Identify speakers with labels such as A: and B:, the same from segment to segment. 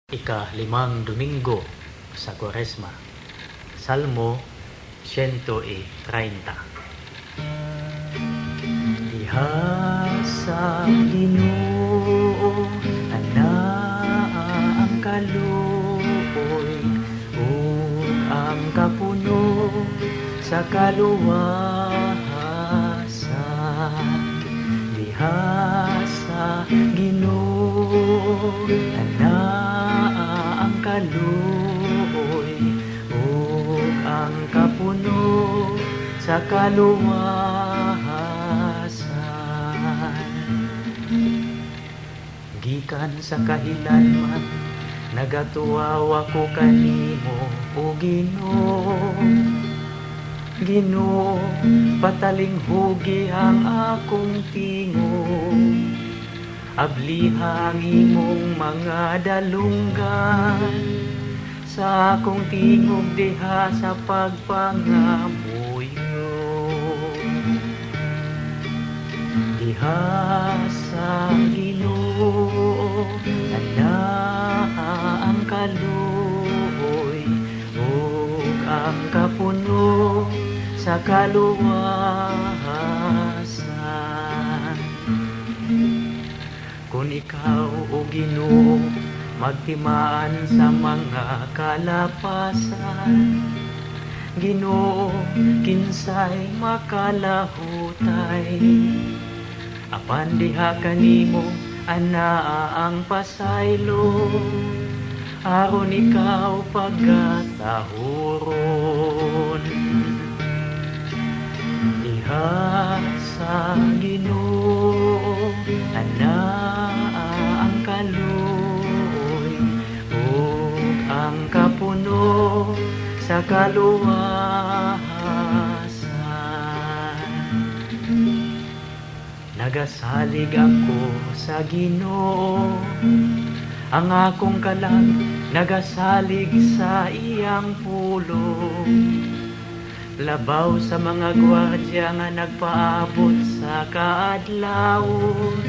A: Ika-5 Domingo sa Kwaresma, Salmo 130. Diha sa Ginoo anaa ang kaluoy ug ang kapuno sa kaluwasan. Diha sa Ginoo anaa ang kaluoy ug ang kapuno sa kaluwasan. Gikan sa kahilanman nagatuwaw ako kanimo, o Ginoo. Ginoo, patalinghugi ang akong tingog, abliha ang imong mga dalunggan sa akong tingog diha sa pagpangamuyo. Diha sa Ginoo anaa ang kaluoy ug ang kapuno sa kaluwasan. Kung ikaw, o Ginoo, magtimaan sa mga kalapasan, Ginoo, kinsay makalahutay. Apan diha kanimo anaa ang pasaylo, aron ikaw pagkatahuron. Diha sa Ginoo anaa ang kaluoy ug ang kapuno sa kaluwasan. Nagasalig ako sa Ginoo, ang akong kalag nagasalig sa iyang pulong. Labaw sa mga gwardya nga nagpaabot sa kaadlawon,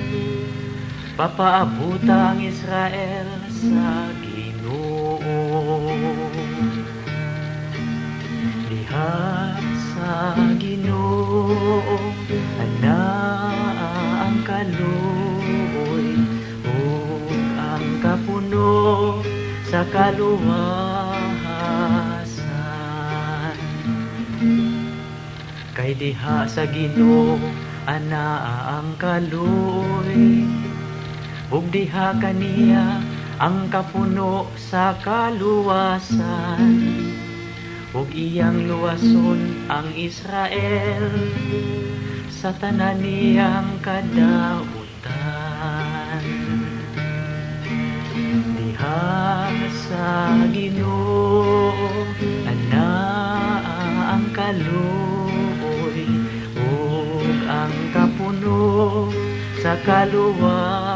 A: papaabuta ang Israel sa Ginoo. Diha sa Ginoo anaa ang kaluoy ug ang kapuno sa kaluwasan. Kay diha sa Ginoo anaa ang kaluoy ug diha kaniya ang kapuno sa kaluwasan, ug iyang luwason ang Israel sa tanan niyang kadautan. Diha sa Ginoo anaa ang kaluoy ug ang kapuno sa kaluwasan.